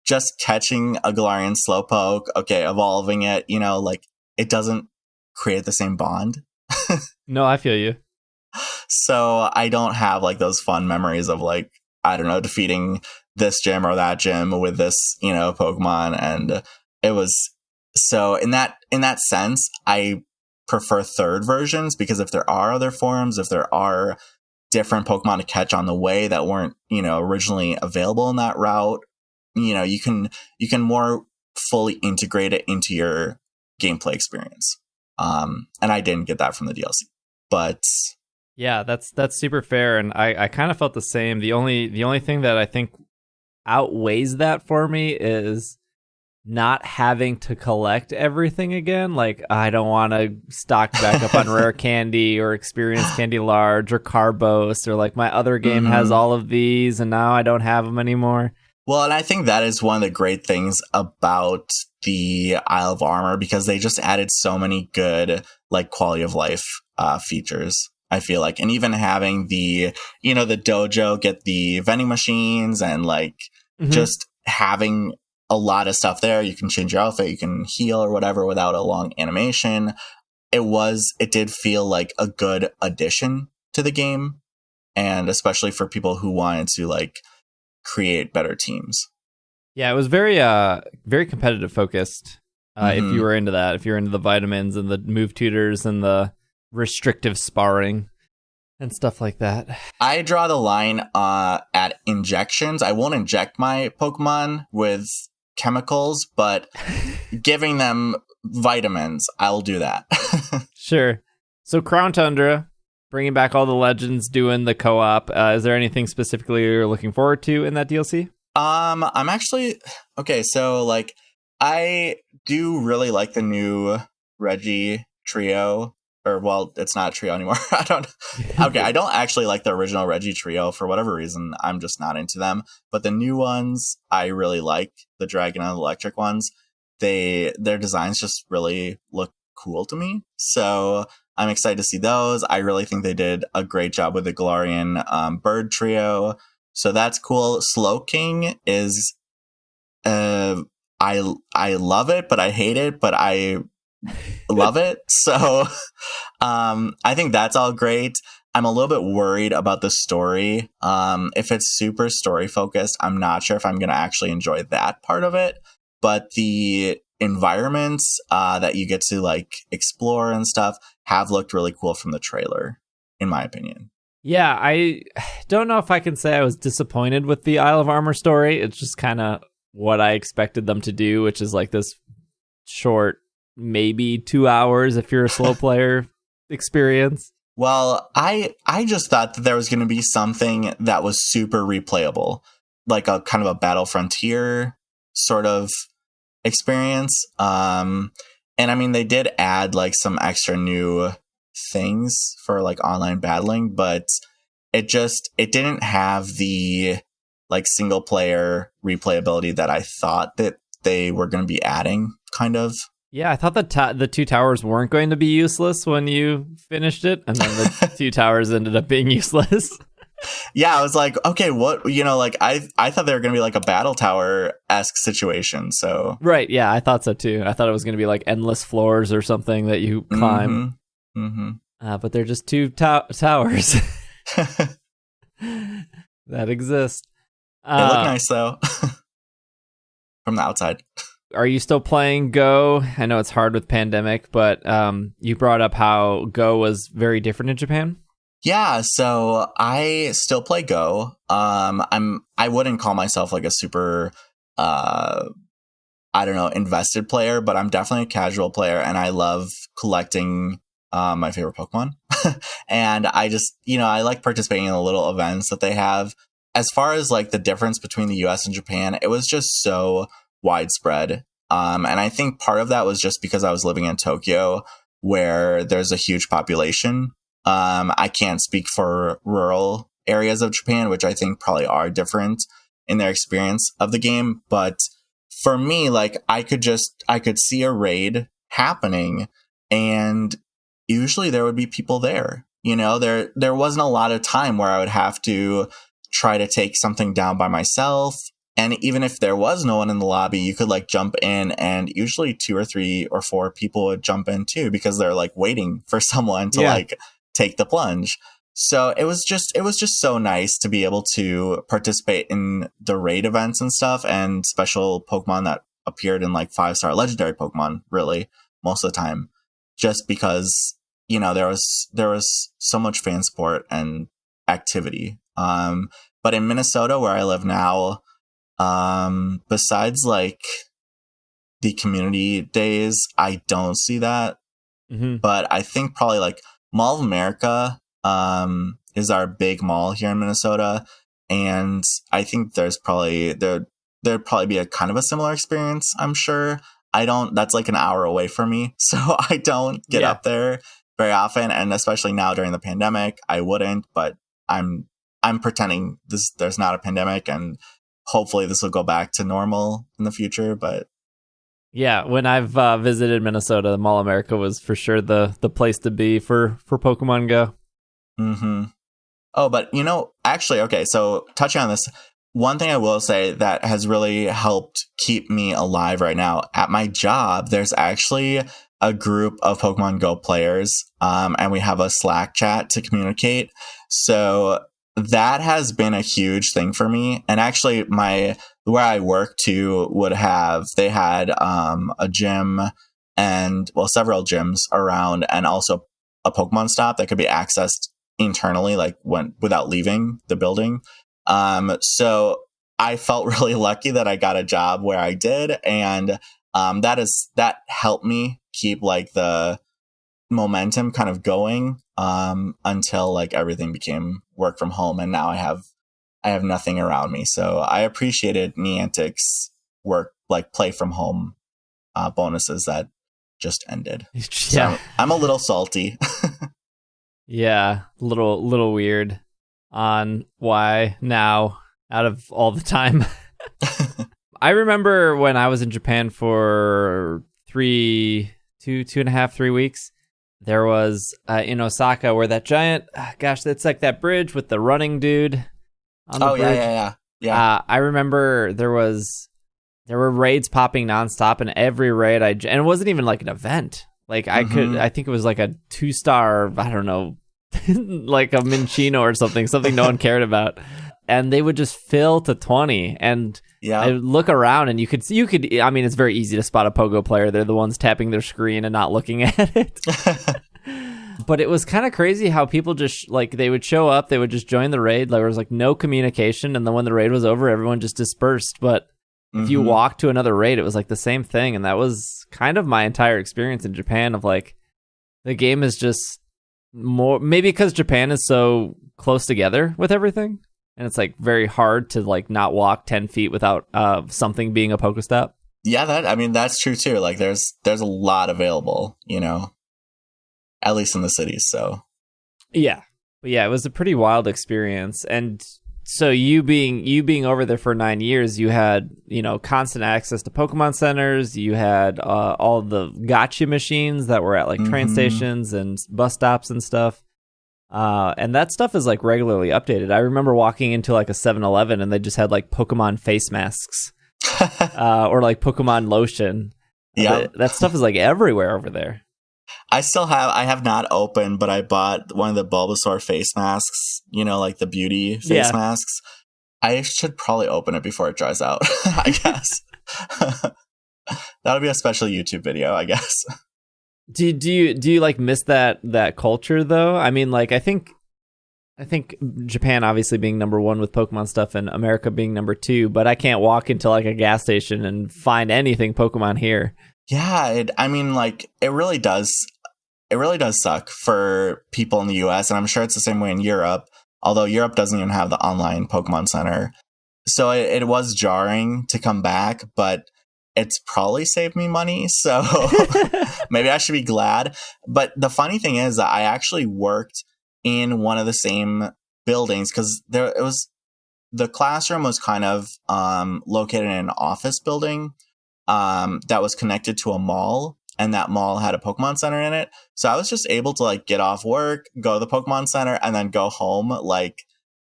just catching a Galarian Slowpoke, okay, evolving it, like it doesn't create the same bond. No, I feel you. So I don't have like those fun memories of like, I don't know, defeating this gym or that gym with this, Pokemon. And it was so in that sense, I prefer third versions, because if there are other forms, if there are different Pokemon to catch on the way that weren't, originally available in that route, you can more fully integrate it into your gameplay experience. And I didn't get that from the DLC, but yeah, that's super fair. And I kind of felt the same. The only thing that I think outweighs that for me is not having to collect everything again. Like, I don't want to stock back up on rare candy or experience candy large or Carbos, or like my other game has all of these and now I don't have them anymore. Well, and I think that is one of the great things about the Isle of Armor, because they just added so many good like quality of life features, I feel like. And even having the dojo get the vending machines and like just having a lot of stuff there. You can change your outfit, you can heal or whatever without a long animation. It did feel like a good addition to the game, and especially for people who wanted to like create better teams. Yeah, it was very competitive focused. If you were into that, if you're into the vitamins and the move tutors and the restrictive sparring and stuff like that. I draw the line at injections. I won't inject my Pokemon with chemicals, but giving them vitamins, I'll do that. Sure. So Crown Tundra, bringing back all the legends, doing the co-op. Is there anything specifically you're looking forward to in that DLC? I'm actually okay. So like, I do really like the new Reggie trio. Or, well, it's not a trio anymore. I don't actually like the original Reggie trio for whatever reason. I'm just not into them. But the new ones, I really like. The Dragon and Electric ones. Their designs just really look cool to me. So I'm excited to see those. I really think they did a great job with the Galarian bird trio. So that's cool. Slowking is, I love it, but I hate it, but I love it. So I think that's all great. I'm a little bit worried about the story. If it's super story focused, I'm not sure if I'm going to actually enjoy that part of it. But the environments that you get to like explore and stuff have looked really cool from the trailer, in my opinion. Yeah, I don't know if I can say I was disappointed with the Isle of Armor story. It's just kind of what I expected them to do, which is like this short, maybe 2 hours if you're a slow player experience. Well, I just thought that there was going to be something that was super replayable, like a kind of a Battle Frontier sort of experience. And I mean, they did add like some extra new things for like online battling, but it didn't have the like single player replayability that I thought that they were going to be adding, kind of. Yeah, I thought the two towers weren't going to be useless when you finished it, and then the two towers ended up being useless. Yeah, I was like, okay, what, like I thought they were going to be like a battle tower-esque situation, so. Right, yeah, I thought so too. I thought it was going to be like endless floors or something that you climb. But they're just two towers that exist. They look nice though, from the outside. Are you still playing Go? I know it's hard with pandemic, but you brought up how Go was very different in Japan. Yeah, so I still play Go. I wouldn't call myself like a super invested player, but I'm definitely a casual player, and I love collecting my favorite Pokemon. And I just, I like participating in the little events that they have. As far as like the difference between the US and Japan, it was just so widespread. And I think part of that was just because I was living in Tokyo, where there's a huge population. I can't speak for rural areas of Japan, which I think probably are different in their experience of the game. But for me, like I could see a raid happening, and usually there would be people there. There wasn't a lot of time where I would have to try to take something down by myself. And even if there was no one in the lobby, you could like jump in, and usually 2 or 3 or 4 people would jump in too, because they're like waiting for someone to like take the plunge. So it was just so nice to be able to participate in the raid events and stuff, and special Pokemon that appeared in like 5-star legendary Pokemon, really, most of the time, just because, you know, there was so much fan support and activity. But in Minnesota, where I live now, besides like the community days, I don't see that. But I think probably like Mall of America is our big mall here in Minnesota, and I think there'd probably be a kind of a similar experience, I'm sure. That's like an hour away from me, so I don't get up there very often, and especially now during the pandemic, I wouldn't, but I'm pretending there's not a pandemic, and hopefully this will go back to normal in the future. But yeah, when I've visited Minnesota, Mall of America was for sure the place to be for Pokemon Go. Oh, but you know, actually, okay, so touching on this, one thing I will say that has really helped keep me alive right now, at my job, there's actually a group of Pokemon Go players, and we have a Slack chat to communicate. So that has been a huge thing for me. And actually, where I work too they had a gym and, well, several gyms around, and also a Pokemon stop that could be accessed internally, like without leaving the building. So I felt really lucky that I got a job where I did, and that helped me keep like the momentum kind of going until like everything became work from home, and now I have nothing around me. So I appreciated Niantic's work, like play from home bonuses that just ended. So I'm a little salty. Yeah, little weird on why now out of all the time. I remember when I was in Japan for 2.5, 3 weeks, there was in Osaka where that giant, it's like that bridge with the running dude on the bridge. Yeah. I remember there were raids popping nonstop, and every raid and it wasn't even like an event. Like I think it was like a 2-star, I don't know, like a Minchino or something no one cared about. And they would just fill to 20, and I would look around, and you could, I mean, it's very easy to spot a Pogo player. They're the ones tapping their screen and not looking at it. But it was kind of crazy how people just, like, they would show up, they would just join the raid. There was like no communication, and then when the raid was over, everyone just dispersed. But if you walked to another raid, it was like the same thing. And that was kind of my entire experience in Japan of like, the game is just more, maybe because Japan is so close together with everything. And it's like very hard to like not walk 10 feet without something being a Pokestop. Yeah, that's true too. Like there's a lot available, you know, at least in the cities. So yeah, but yeah, it was a pretty wild experience. And so you being over there for 9 years, you had, you know, constant access to Pokemon centers. You had all the gotcha machines that were at like train stations and bus stops and stuff. And that stuff is like regularly updated. I remember walking into like a 7-Eleven and they just had like Pokemon face masks or like Pokemon lotion. Yeah, that stuff is like everywhere over there. I have not opened, but I bought one of the Bulbasaur face masks, you know, like the beauty face masks. I should probably open it before it dries out, I guess. That'll be a special YouTube video, I guess. Do you like miss that culture though? I mean, like I think Japan obviously being number one with Pokemon stuff and America being number two, but I can't walk into like a gas station and find anything Pokemon here. Yeah, it really does suck for people in the US, and I'm sure it's the same way in Europe, although Europe doesn't even have the online Pokemon Center. So it was jarring to come back, but it's probably saved me money, so maybe I should be glad. But the funny thing is that I actually worked in one of the same buildings because the classroom was kind of located in an office building that was connected to a mall, and that mall had a Pokemon Center in it. So I was just able to like get off work, go to the Pokemon Center, and then go home.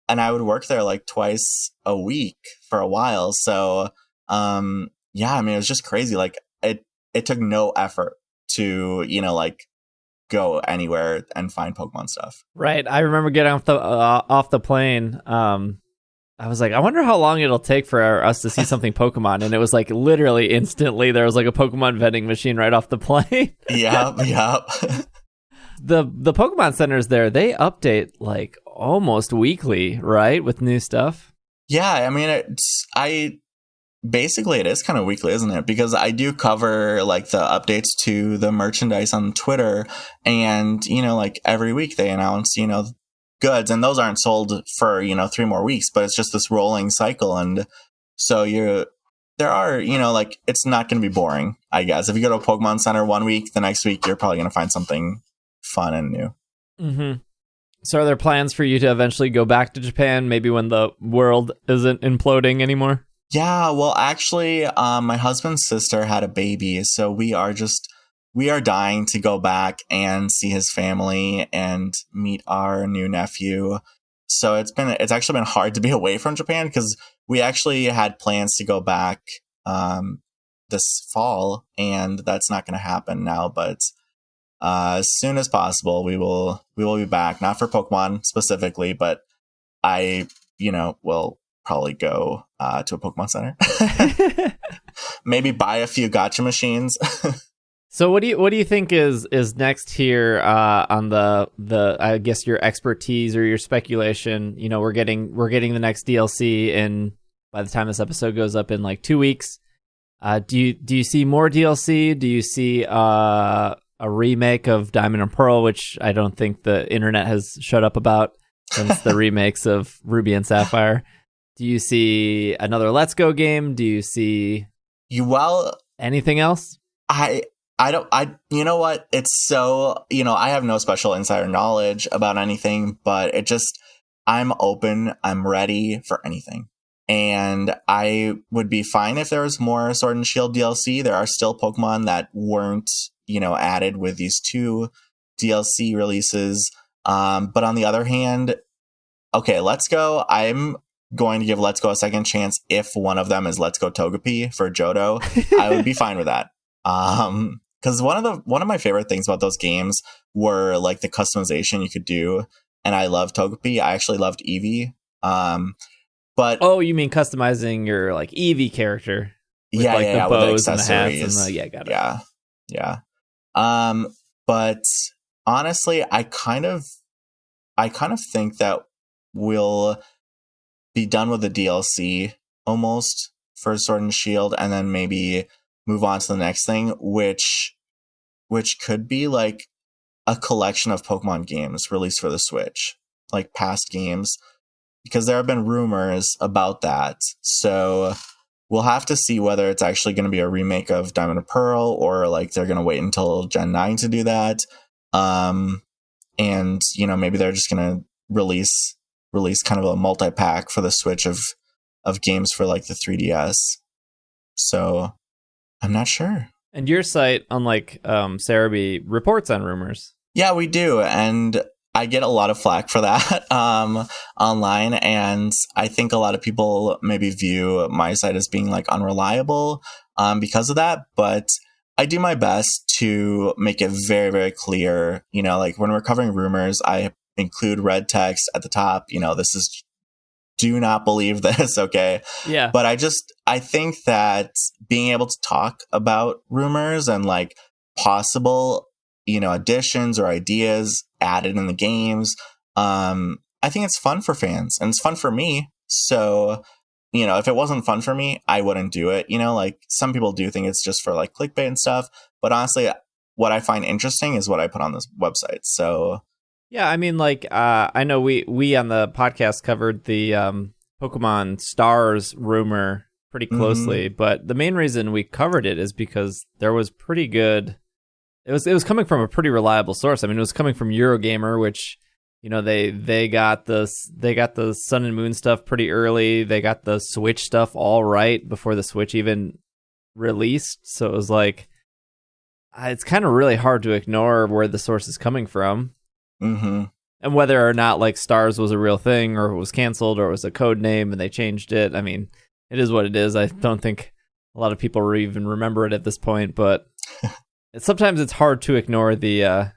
And I would work there like twice a week for a while. So, yeah, I mean, it was just crazy. Like it took no effort to, like go anywhere and find Pokemon stuff. Right. I remember getting off the plane. I was like, I wonder how long it'll take for us to see something Pokemon. And it was like literally instantly there was like a Pokemon vending machine right off the plane. Yep. The Pokemon centers there, they update like almost weekly, right? With new stuff. Yeah. I mean, basically it is kind of weekly, isn't it? Because I do cover like the updates to the merchandise on Twitter, and like every week they announce goods, and those aren't sold for 3 more weeks, but it's just this rolling cycle. And so there are like, it's not going to be boring, I guess. If you go to a Pokemon Center one week, the next week you're probably going to find something fun and new. Mm-hmm. So are there plans for you to eventually go back to Japan, maybe when the world isn't imploding anymore? Yeah, well, actually, my husband's sister had a baby, so we are dying to go back and see his family and meet our new nephew. So it's actually been hard to be away from Japan, because we actually had plans to go back this fall, and that's not going to happen now. But as soon as possible, we will be back. Not for Pokemon specifically, but I will probably go to a Pokemon Center. Maybe buy a few gacha machines. So what do you think is next here on the I guess your expertise or your speculation? We're getting the next DLC in, by the time this episode goes up, in like 2 weeks. Do you see more DLC? Do you see a remake of Diamond and Pearl, which I don't think the internet has shut up about since the remakes of Ruby and Sapphire? Do you see another Let's Go game? Do you see anything else? I don't, you know what? It's so, I have no special insider knowledge about anything, but I'm open. I'm ready for anything. And I would be fine if there was more Sword and Shield DLC. There are still Pokemon that weren't, added with these 2 DLC releases. But on the other hand, okay, Let's Go. I'm going to give Let's Go a second chance if one of them is Let's Go Togepi for Johto. I would be fine with that. Because one of my favorite things about those games were like the customization you could do, and I love Togepi. I actually loved Eevee. But you mean customizing your like Eevee character? With, yeah, like, yeah, the bows with accessories. and the hats and got it. Yeah. But honestly, I kind of think that we'll be done with the DLC almost for Sword and Shield, and then maybe move on to the next thing, which could be like a collection of Pokemon games released for the Switch, like past games, because there have been rumors about that. So we'll have to see whether it's actually going to be a remake of Diamond and Pearl, or like they're going to wait until Gen 9 to do that. And maybe they're just going to release kind of a multi-pack for the Switch of games for like the 3DS. So I'm not sure. And your site, unlike Cerebi, reports on rumors. Yeah, we do. And I get a lot of flack for that online. And I think a lot of people maybe view my site as being like unreliable because of that. But I do my best to make it very, very clear. Like when we're covering rumors, I include red text at the top. This is, do not believe this. Okay. Yeah. But I think that being able to talk about rumors and like possible, additions or ideas added in the games, I think it's fun for fans, and it's fun for me. So, if it wasn't fun for me, I wouldn't do it. Like some people do think it's just for like clickbait and stuff. But honestly, what I find interesting is what I put on this website. So yeah, I mean, like, I know we on the podcast covered the Pokemon Stars rumor pretty closely, but the main reason we covered it is because there was pretty good. It was coming from a pretty reliable source. I mean, it was coming from Eurogamer, which they got the Sun and Moon stuff pretty early. They got the Switch stuff all right before the Switch even released. So it was like, it's kind of really hard to ignore where the source is coming from. Mm-hmm. And whether or not like Stars was a real thing, or it was canceled, or it was a code name and they changed it. I mean, It is what it is. I don't think a lot of people even remember it at this point, but sometimes it's hard to ignore the...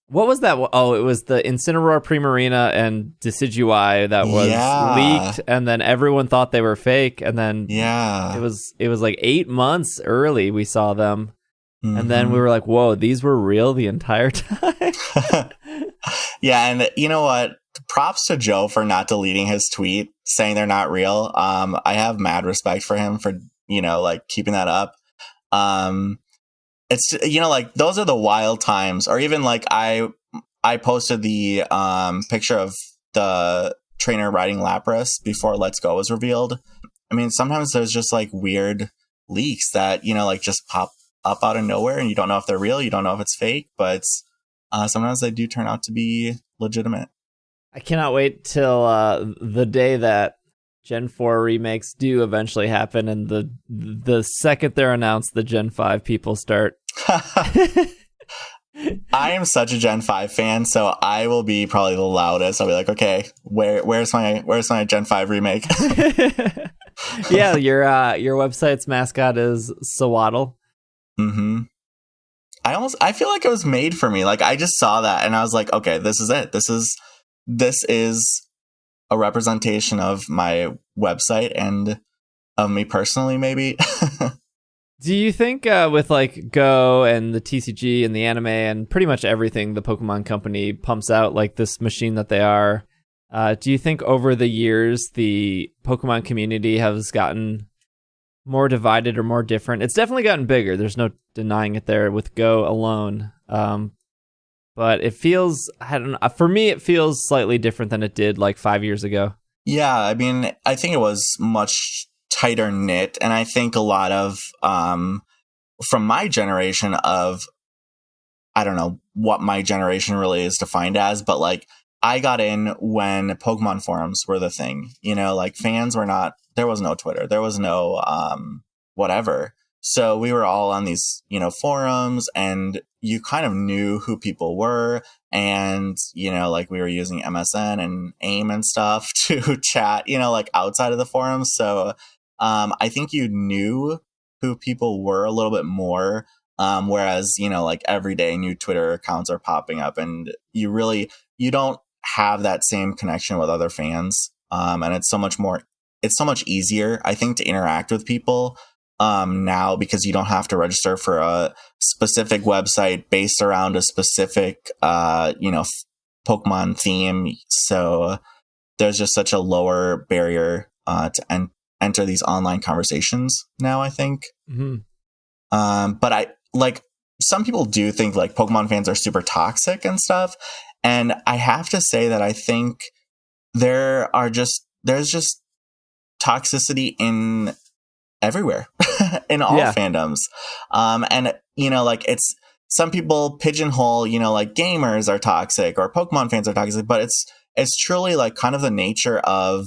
what was that? Oh, it was the Incineroar Primarina and Decidueye that was leaked, and then everyone thought they were fake, and then it was like 8 months early we saw them, and then we were like, whoa, these were real the entire time? Yeah, and you know what? Props to Joe for not deleting his tweet saying they're not real. I have mad respect for him for, like keeping that up. It's, like those are the wild times. Or even like I posted the picture of the trainer riding Lapras before Let's Go was revealed. I mean, sometimes there's just like weird leaks that, like just pop up out of nowhere and you don't know if they're real. You don't know if it's fake, but sometimes they do turn out to be legitimate. I cannot wait till the day that Gen 4 remakes do eventually happen, and the second they're announced, the Gen 5 people start. I am such a Gen 5 fan, so I will be probably the loudest. I'll be like, okay, where's my Gen 5 remake? Yeah, your website's mascot is Sawaddle. Mm-hmm. I feel like it was made for me. Like I just saw that and I was like, okay, this is it. This is a representation of my website and of me personally, maybe. Do you think with like Go and the TCG and the anime and pretty much everything the Pokemon company pumps out, like this machine that they are, do you think over the years the Pokemon community has gotten more divided or more different? It's definitely gotten bigger. There's no denying it there with Go alone. But it feels, I don't know, for me, it feels slightly different than it did like 5 years ago. Yeah, I mean, I think it was much tighter knit. And I think a lot of, from my generation of, I don't know what my generation really is defined as, but like I got in when Pokemon forums were the thing, like fans were not, there was no Twitter, there was no, whatever. So we were all on these, forums, and you kind of knew who people were. And, like we were using MSN and AIM and stuff to chat, like outside of the forums. So I think you knew who people were a little bit more. Whereas, like every day new Twitter accounts are popping up and you don't have that same connection with other fans. And it's so much easier, I think, to interact with people now, because you don't have to register for a specific website based around a specific, Pokemon theme. So there's just such a lower barrier to enter these online conversations now, I think. Mm-hmm. But I like, some people do think like Pokemon fans are super toxic and stuff. And I have to say that I think there's just toxicity in everywhere in all fandoms. And like it's, some people pigeonhole, like gamers are toxic or Pokemon fans are toxic, but it's truly like kind of the nature of,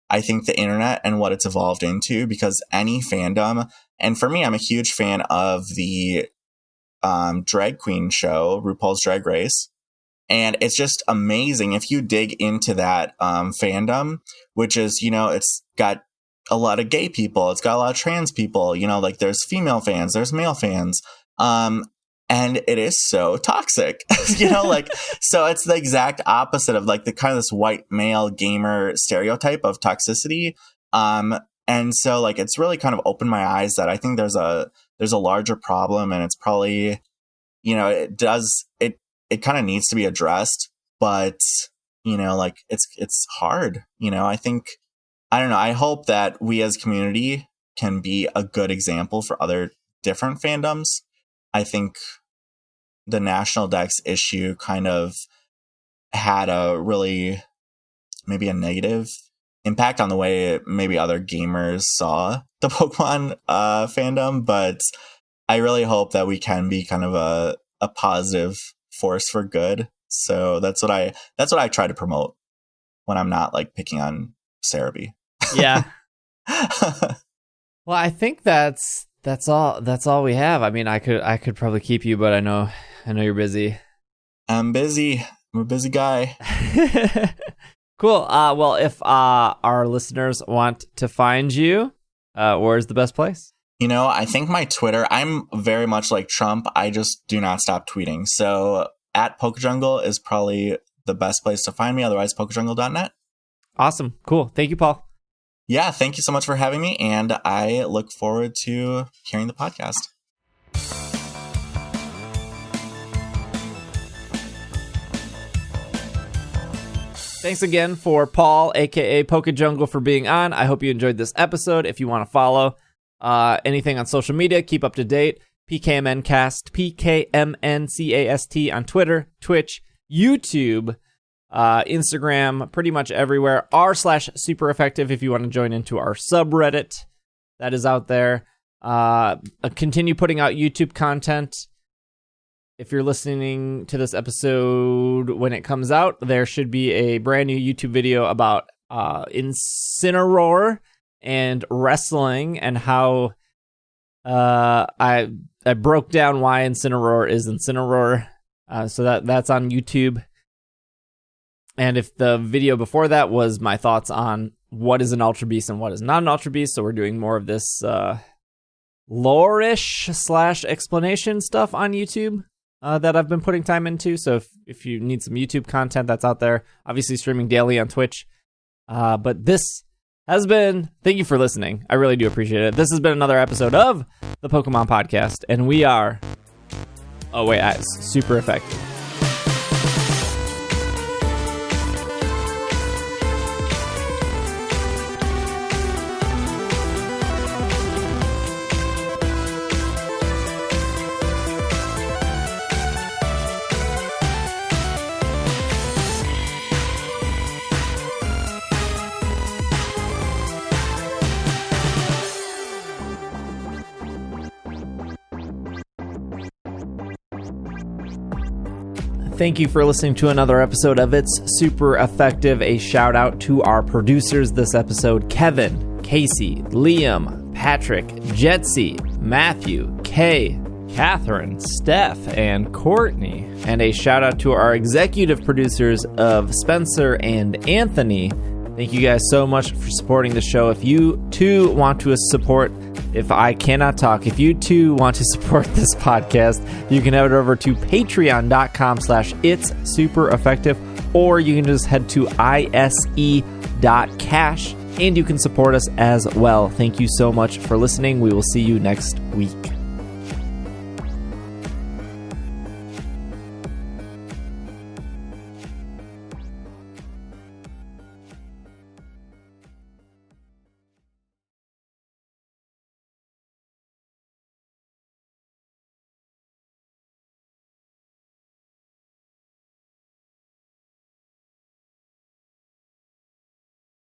I think, the internet and what it's evolved into, because any fandom, and for me, I'm a huge fan of the drag queen show, RuPaul's Drag Race. And it's just amazing if you dig into that fandom, which is, it's got a lot of gay people, it's got a lot of trans people, like there's female fans, there's male fans. And it is so toxic, like, so it's the exact opposite of like the kind of this white male gamer stereotype of toxicity. And so like, it's really kind of opened my eyes that I think there's a larger problem, and it's probably, it kind of needs to be addressed, but, like it's hard, I think, I don't know. I hope that we as a community can be a good example for other different fandoms. I think the National Dex issue kind of had maybe a negative impact on the way maybe other gamers saw the Pokemon fandom, but I really hope that we can be kind of a positive force for good. So that's what I try to promote when I'm not like picking on Cerebi. Yeah. Well, I think that's all we have. I mean, I could probably keep you, but I know you're busy. I'm busy. I'm a busy guy. Cool. Well, if our listeners want to find you, where's the best place? I think my Twitter, I'm very much like Trump. I just do not stop tweeting. So at PokeJungle is probably the best place to find me. Otherwise, PokeJungle.net. Awesome. Cool. Thank you, Paul. Yeah, thank you so much for having me. And I look forward to hearing the podcast. Thanks again for Paul, aka PokeJungle, for being on. I hope you enjoyed this episode. If you want to follow anything on social media, keep up to date. PKMNcast, PKMNcast on Twitter, Twitch, YouTube, Instagram, pretty much everywhere. r/super effective if you want to join into our subreddit that is out there. Continue putting out YouTube content. If you're listening to this episode when it comes out, there should be a brand new YouTube video about Incineroar and wrestling and how I broke down why Incineroar is Incineroar. So that's on YouTube. And if the video before that was my thoughts on what is an Ultra Beast and what is not an Ultra Beast, so we're doing more of this lore-ish / explanation stuff on YouTube. That I've been putting time into. So if you need some YouTube content, that's out there. Obviously streaming daily on Twitch. But this has been, thank you for listening. I really do appreciate it. This has been another episode of the Pokemon Podcast. And we are, super effective. Thank you for listening to another episode of It's Super Effective. A shout out to our producers this episode, Kevin, Casey, Liam, Patrick, Jetsy, Matthew, Kay, Catherine, Steph, and Courtney. And a shout out to our executive producers of Spencer and Anthony. Thank you guys so much for supporting the show. If you too want to support, if I cannot talk, if you too want to support this podcast, you can head over to patreon.com/it's super effective, or you can just head to ise.cash and you can support us as well. Thank you so much for listening. We will see you next week.